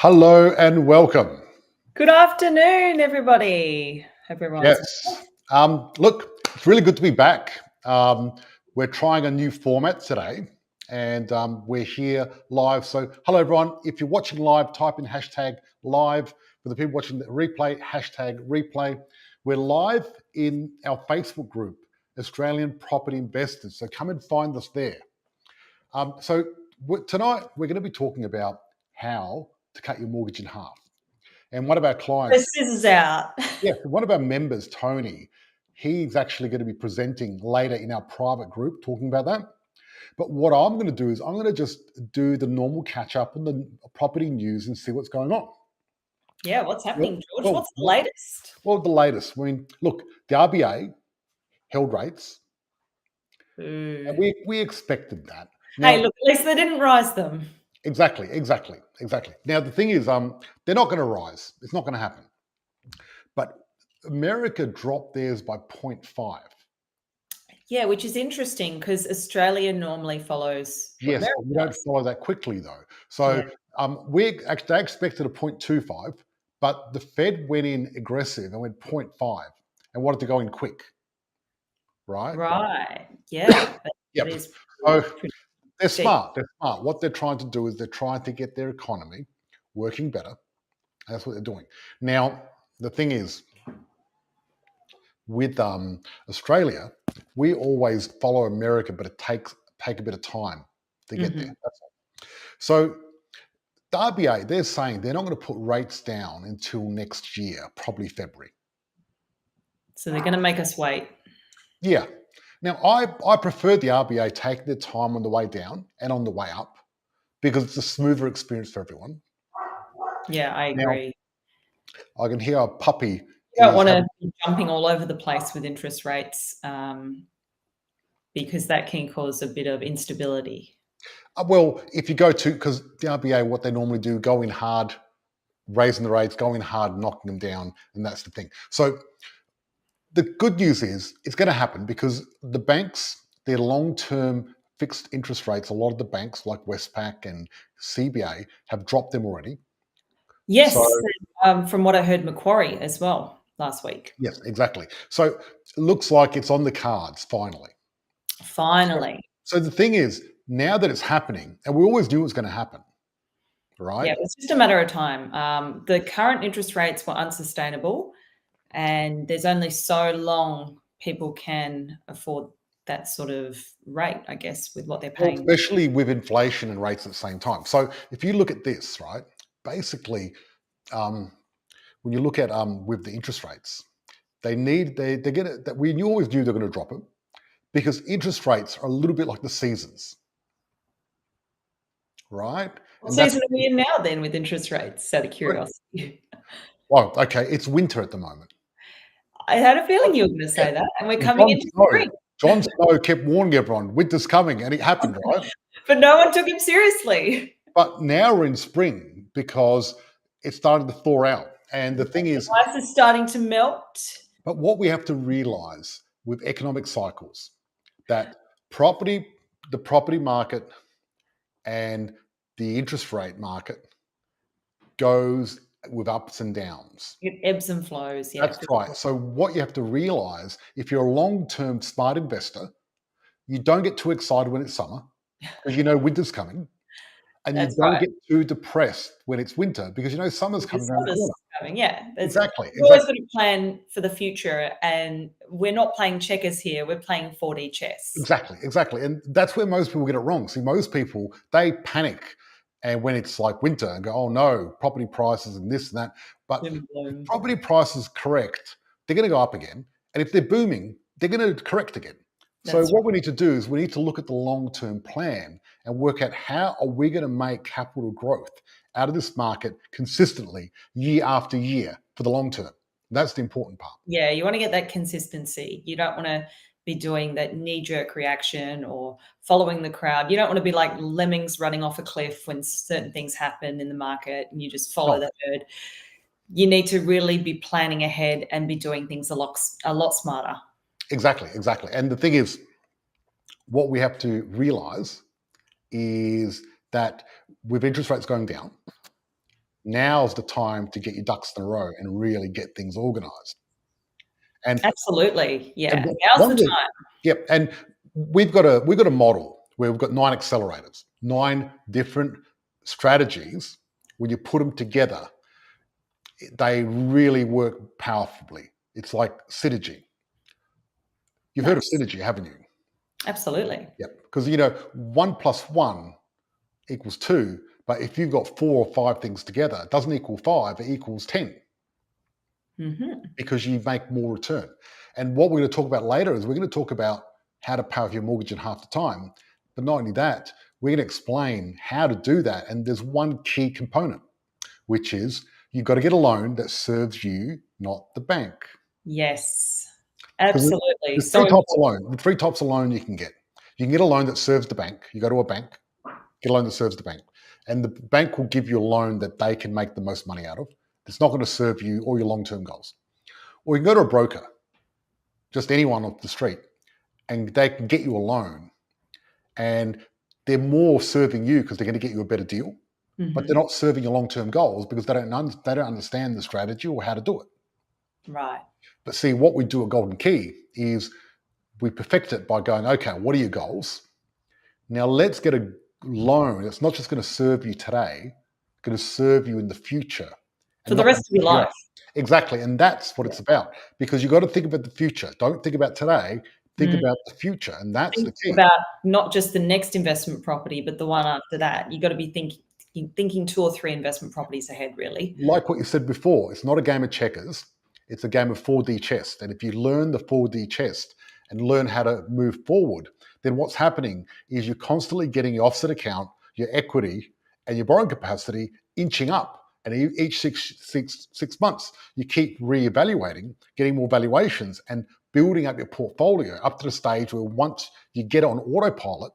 Hello and welcome. Good afternoon, everybody. Hope everyone's Yes. Look, it's really good to be back. We're trying a new format today and we're here live. So, hello, everyone. If you're watching live, type in hashtag live. For the people watching the replay, hashtag replay. We're live in our Facebook group, Australian Property Investors. So, come and find us there. Tonight, we're going to be talking about how to cut your mortgage in half. And one of our the clients, scissors out. yeah, one of our members, Tony, he's actually going to be presenting later in our private group talking about that. But what I'm going to do is I'm going to just do the normal catch up on the property news and see what's going on. Yeah, what's happening, George? Well, What's the latest? Well, the latest. I mean, look, the RBA held rates, and Ooh. we expected that. Hey, Now, look, at least they didn't rise them. exactly. Now, the thing is, they're not going to rise. It's not going to happen. But America dropped theirs by 0.5. Yeah, which is interesting because Australia normally follows what Yes, America but we don't does. follow that quickly though. Yeah. So they expected a 0.25, but the Fed went in aggressive and went 0.5 and wanted to go in quick, right? Right. Yeah. That Yep. is So pretty they're deep. smart. They're smart. What they're trying to do is they're trying to get their economy working better. That's what they're doing. Now, the thing is, with Australia, we always follow America, but it take a bit of time to get there. Mhm. That's all. So the RBA, they're saying they're not going to put rates down until next year, probably February. So they're going to make us wait. Yeah. Now, I prefer the RBA taking their time on the way down and on the way up because it's a smoother experience for everyone. Yeah, I Now, agree. I can hear a puppy You don't is want to having. be jumping all over the place with interest rates because that can cause a bit of instability. Well, if you go to, because the RBA, what they normally do, go in hard, raising the rates, go in hard, knocking them down, and that's the thing. So the good news is it's going to happen because the banks, their long-term fixed interest rates, a lot of the banks like Westpac and CBA have dropped them already. So Yes, from what I heard, Macquarie as well last week. yes, exactly. So it looks like it's on the cards finally. So, Finally. so the thing is, now that it's happening, and we always knew it was going to happen, right? Yeah, it was just a matter of time. The current interest rates were unsustainable, and there's only so long people can afford that sort of rate, I guess, with what they're Well, paying. especially with inflation and rates at the same time. So if you look at this, right, basically, um, when you look at with the interest rates, they get it that we always knew they're going to drop it because interest rates are a little bit like the seasons, right? What And that's season are we in now then with interest rates, out of curiosity? well, okay, it's winter at the moment. I had a feeling you were gonna Yeah. say that, and we're Well, coming into spring. John Snow kept warning everyone winter's coming, and it happened, right? But no one took him seriously. But now we're in spring because it started to thaw out. And the thing is, Ice is starting to melt. but what we have to realize with economic cycles that property, the property market and the interest rate market goes with ups and downs. It ebbs and flows, yeah, That's for right. sure. So what you have to realize, if you're a long-term smart investor, you don't get too excited when it's summer because you know winter's coming, and you That's don't right. get too depressed when it's winter because you know summer's coming Because around the summer's corner. coming, yeah. There's Exactly, you always got exactly, to plan for the future, and we're not playing checkers here, we're playing 4D chess. exactly. And that's where most people get it wrong. See, most people, they panic and when it's like winter and go, oh no, property prices and this and that. But Doom and if gloom. property prices correct, they're going to go up again. And if they're booming, they're going to correct again. So That's what right. we need to do is we need to look at the long-term plan and work out how are we going to make capital growth out of this market consistently year after year for the long term. That's the important part. Yeah, you wanna get that consistency. You don't wanna be doing that knee-jerk reaction or following the crowd. You don't wanna be like lemmings running off a cliff when certain things happen in the market and you just follow Oh, the herd. You need to really be planning ahead and be doing things a lot smarter. exactly. And the thing is, what we have to realize is that with interest rates going down, Now's the time to get your ducks in a row and really get things organized. And Absolutely. Yeah. And Now's one the of the time. Yep, and we've got a model where we've got 9 accelerators, 9 different strategies. When you put them together, they really work powerfully. It's like synergy. You've heard of Nice. synergy, haven't you? Absolutely. Yep. Because 1 plus 1 equals 2, but if you've got 4 or 5 things together, it doesn't equal 5, it equals 10 Hmm. because you make more return. And what we're going to talk about later is we're going to talk about how to pay off your mortgage in half the time. But not only that, we're going to explain how to do that. And there's one key component, which is you've got to get a loan that serves you, not the bank. Yes. Because Absolutely. there's So 3 types of important. loan. The 3 types of loan you can get. You can get a loan that serves the bank. You go to a bank, get a loan that serves the bank. And the bank will give you a loan that they can make the most money out of. It's not going to serve you or your long-term goals. Or you can go to a broker, just anyone off the street, and they can get you a loan. And they're more serving you because they're going to get you a better deal, but they're Mhm. not serving your long-term goals because they don't understand the strategy or how to do it. Right. But see, what we do at Golden Key is we perfect it by going, okay, what are your goals? Now let's get a loan that's not just going to serve you today, going to serve you in the future, For and the not rest of your yeah, life. exactly. And that's what Yeah. it's about because you've got to think about the future. Don't think about today. Think Mm. about the future, and that's the Think key. about not just the next investment property, but the one after that. You got to be thinking 2 or 3 investment properties ahead, really. Like what you said before, it's not a game of checkers. It's a game of 4D chess. And if you learn the 4D chess and learn how to move forward, then what's happening is you're constantly getting your offset account, your equity, and your borrowing capacity inching up. And each six months, you keep reevaluating, getting more valuations, and building up your portfolio up to the stage where once you get on autopilot,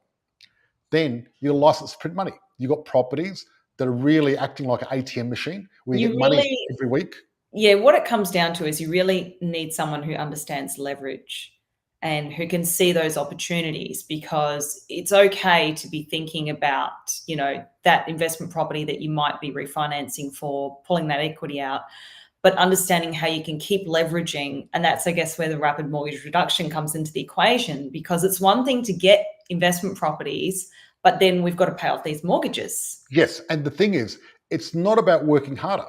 then you're licensed to print money. You've got properties that are really acting like an ATM machine where you You get money really every week. Yeah, what it comes down to is you really need someone who understands leverage and who can see those opportunities, because it's okay to be thinking about, that investment property that you might be refinancing for, pulling that equity out, but understanding how you can keep leveraging. And that's, I guess, where the rapid mortgage reduction comes into the equation, because it's one thing to get investment properties, but then we've got to pay off these mortgages. Yes. And the thing is, it's not about working harder.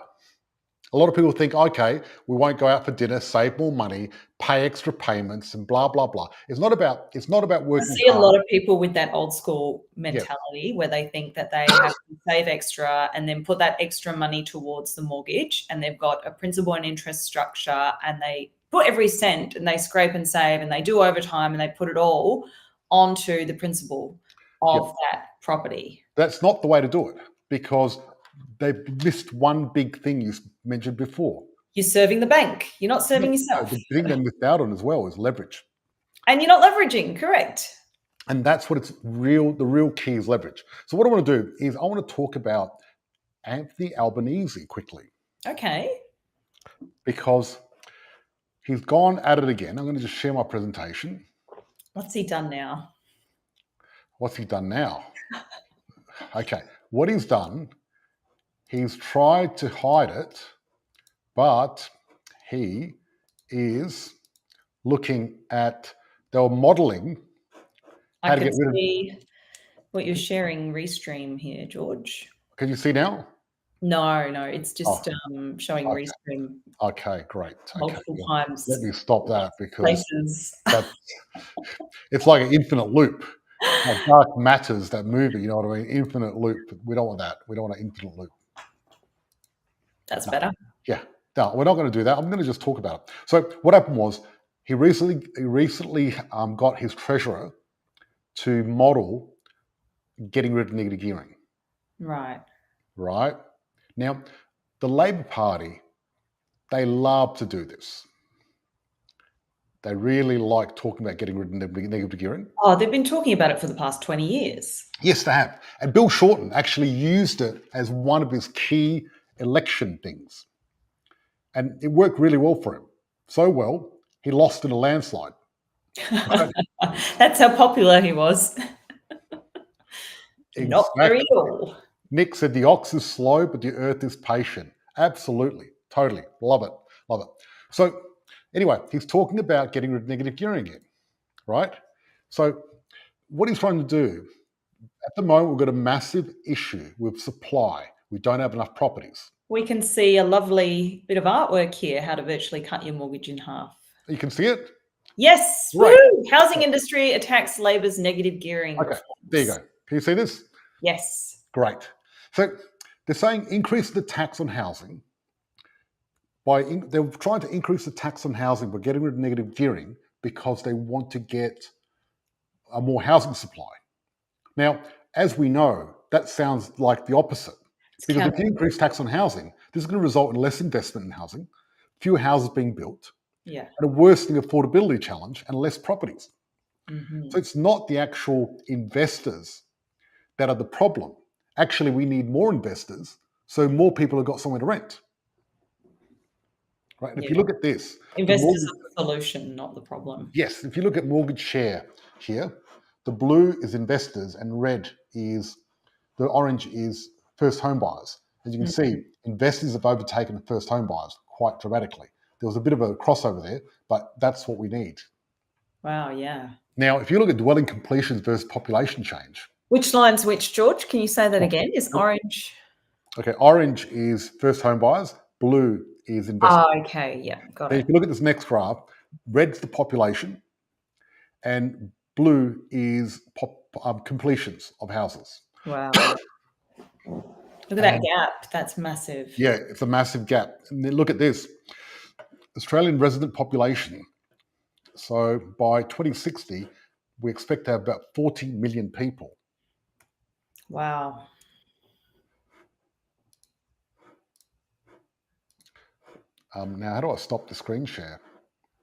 A lot of people think, okay, we won't go out for dinner, save more money, pay extra payments, and blah blah blah. It's not about I working see a lot harder. of people with that old school Yeah. mentality where they think that they have to save extra and then put that extra money towards the mortgage, and they've got a principal and interest structure, and they put every cent and they scrape and save and they do overtime and they put it all onto the principal Yep. of that property. That's not the way to do it because they've missed one big thing you mentioned before. You're serving the bank. You're not No, serving no, yourself. the thing they missed out on as well is leverage. And you're not leveraging, correct? And that's what the real key is leverage. So what I want to do is I want to talk about Anthony Albanese quickly Okay. because he's gone at it again. I'm going to just share my presentation. What's he done now? What's he done now? Okay, what he's done, he's tried to hide it, but he is looking at, they were modeling I how to can get rid of, see what you're sharing restream here, George. can you see now? No, it's Oh, just showing okay. Restream Okay, great. Okay, multiple well, let times, me stop that because places. that's it's like an infinite loop. Like Dark Matters, that movie, you know what I mean? Infinite loop. We don't want that. We don't want an infinite loop. That's No. better. Yeah. No, we're not going to do that. I'm going to just talk about it. So what happened was he recently got his treasurer to model getting rid of negative gearing. Right. Right now, the Labor Party, they love to do this. They really like talking about getting rid of negative gearing. Oh, they've been talking about it for the past 20 years. Yes, they have. And Bill Shorten actually used it as one of his key election things. And it worked really well for him. So well, he lost in a landslide. Right? That's how popular he was. Not very Exactly. cool. Nick said the ox is slow, but the earth is patient. Absolutely. Totally. Love it. Love it. So anyway, he's talking about getting rid of negative gearing again, right? So what he's trying to do, at the moment, we've got a massive issue with supply. We don't have enough properties. We can see a lovely bit of artwork here, how to virtually cut your mortgage in half. You can see it? Yes. Right. Woo! Housing industry attacks Labor's negative gearing. Okay, there you go. Can you see this? Yes. Great. So they're saying increase the tax on housing. They're trying to increase the tax on housing by getting rid of negative gearing because they want to get a more housing supply. Now, as we know, that sounds like the opposite. Because if you increase tax on housing, this is going to result in less investment in housing, fewer houses being built, yeah, and a worsening affordability challenge and less properties. Mm-hmm. So it's not the actual investors that are the problem. Actually, we need more investors so more people have got somewhere to rent. Right? And if you look at this, investors are the solution, not the problem. Yes, if you look at mortgage share here, the blue is investors and the orange is first home buyers. As you can see, investors have overtaken the first home buyers quite dramatically. There was a bit of a crossover there, but that's what we need. Wow, yeah. Now, if you look at dwelling completions versus population change. Which line's which, George? Can you say that again? Is orange? Okay, orange is first home buyers, blue is investors. Oh, okay, yeah, got Then it. if you look at this next graph, red's the population, and blue is completions of houses. Wow. Look at that gap. That's massive. Yeah, it's a massive gap. And then look at this. Australian resident population. So by 2060, we expect to have about 40 million people. Wow. Now, how do I stop the screen share?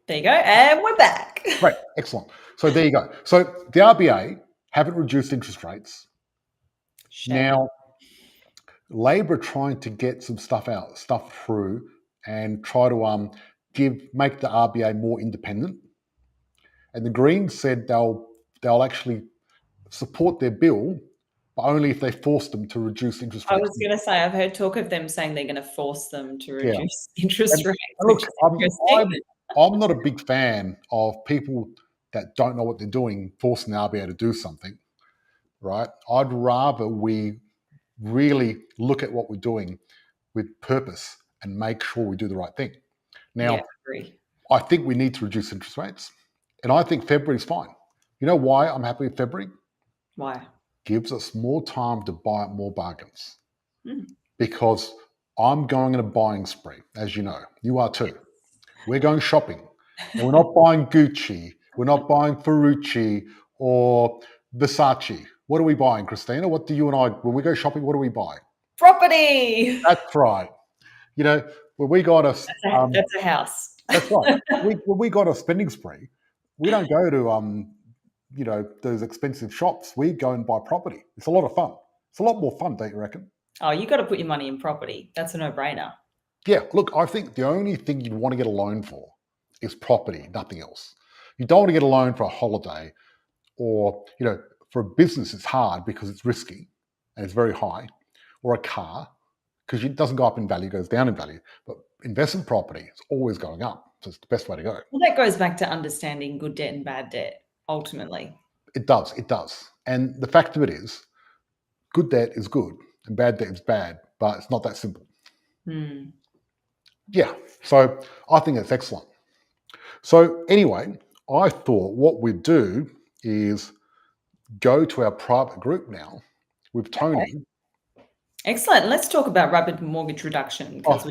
There you go. And we're back. Great, excellent. So there you go. So the RBA haven't reduced interest rates. Shame. Now, Labor are trying to get some stuff through and try to make the RBA more independent. And the Greens said they'll actually support their bill, but only if they force them to reduce interest rates. I was going to say, I've heard talk of them saying they're going to force them to reduce interest rates. Look, I'm not a big fan of people that don't know what they're doing forcing the RBA to do something, right? I'd rather we really look at what we're doing with purpose and make sure we do the right thing. Now, I think we need to reduce interest rates, and I think February's fine. You know why I'm happy with February? Why? Gives us more time to buy more bargains. Because I'm going on a buying spree, as you know. You are too. We're going shopping. And we're not buying Gucci. We're not buying Ferrucci or Versace. What are we buying, Christina? What do you and I, when we go shopping, what do we buy? Property. That's right. You know, when we got that's a house. That's right. When we got a spending spree, we don't go to those expensive shops. We go and buy property. It's a lot of fun. It's a lot more fun, don't you reckon? Oh, you got to put your money in property. That's a no-brainer. Yeah, look, I think the only thing you'd want to get a loan for is property, nothing else. You don't want to get a loan for a holiday or, for a business, it's hard because it's risky and it's very high, or a car, because it doesn't go up in value, it goes down in value. But investment property is always going up. So it's the best way to go. Well, that goes back to understanding good debt and bad debt, ultimately. It does. And the fact of it is, good debt is good and bad debt is bad, but it's not that simple. Yeah, so I think it's excellent. So anyway, I thought what we'd do is go to our private group now with Tony. Okay. Excellent. Let's talk about rapid mortgage reduction. Mark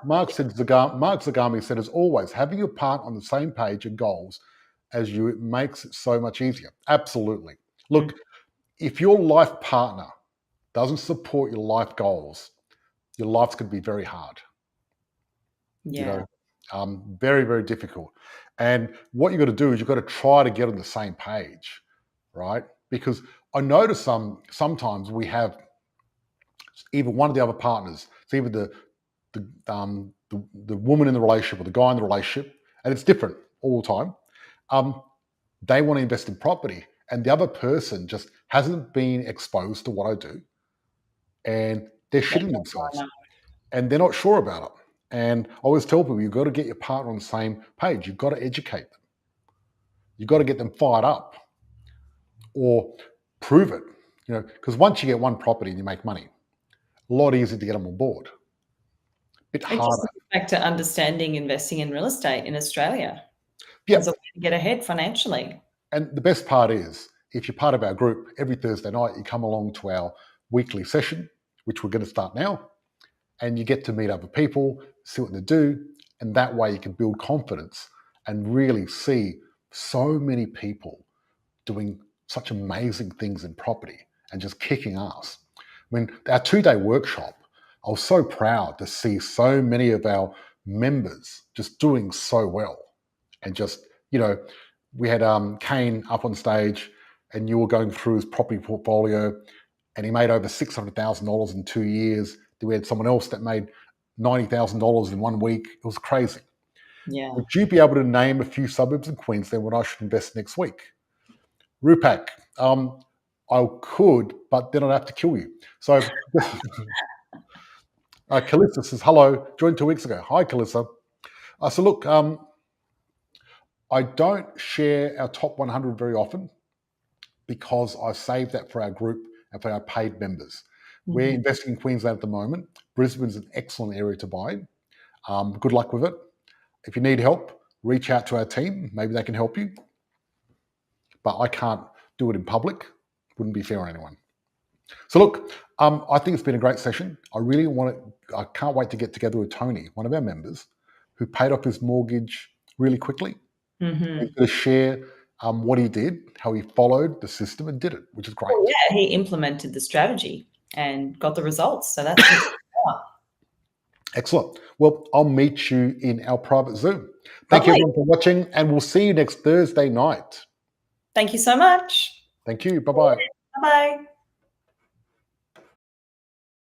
Zagami said, as always, having your partner on the same page and goals as you, it makes it so much easier. Absolutely. Look, if your life partner doesn't support your life goals, your life's going to be very hard. Yeah. Very, very difficult. And what you've got to do is you've got to try to get on the same page, right? Because I notice sometimes we have either one of the other partners, it's either the woman in the relationship or the guy in the relationship, and it's different all the time. They want to invest in property, and the other person just hasn't been exposed to what I do. and they're Yeah, shitting I themselves know. and they're not sure about it. And I always tell people, you've got to get your partner on the same page. You've got to educate them. You've got to get them fired up or prove it, because once you get one property and you make money, a lot easier to get them on board. Bit It just harder. goes back to understanding investing in real estate in Australia as Yep. a way to get ahead financially. And the best part is, if you're part of our group, every Thursday night, you come along to our weekly session, which we're going to start now, and you get to meet other people, see what they do, and that way you can build confidence and really see so many people doing such amazing things in property and just kicking ass. I mean, our 2-day workshop, I was so proud to see so many of our members just doing so well. And just, we had Kane up on stage and you were going through his property portfolio and he made over $600,000 in 2 years. Then we had someone else that made $90,000 in 1 week. It was crazy. Yeah. Would you be able to name a few suburbs in Queensland where I should invest next week? Rupak, I could, but then I'd have to kill you. So Calissa says, hello, joined 2 weeks ago. Hi, Calissa. So look, I don't share our top 100 very often because I save that for our group and for our paid members. We're Mhm. investing in Queensland at the moment. Brisbane's an excellent area to buy. Good luck with it. If you need help, reach out to our team. Maybe they can help you. But I can't do it in public. Wouldn't be fair on anyone. So look, I think it's been a great session. I can't wait to get together with Tony, one of our members, who paid off his mortgage really quickly. Mhm. He's going to share what he did, how he followed the system and did it, which is great. Well, yeah, he implemented the strategy and got the results. So that's what Excellent. Well, I'll meet you in our private Zoom. Thank you Lovely. everyone for watching, and we'll see you next Thursday night. Thank you so much. Thank you. Bye-bye. Bye-bye.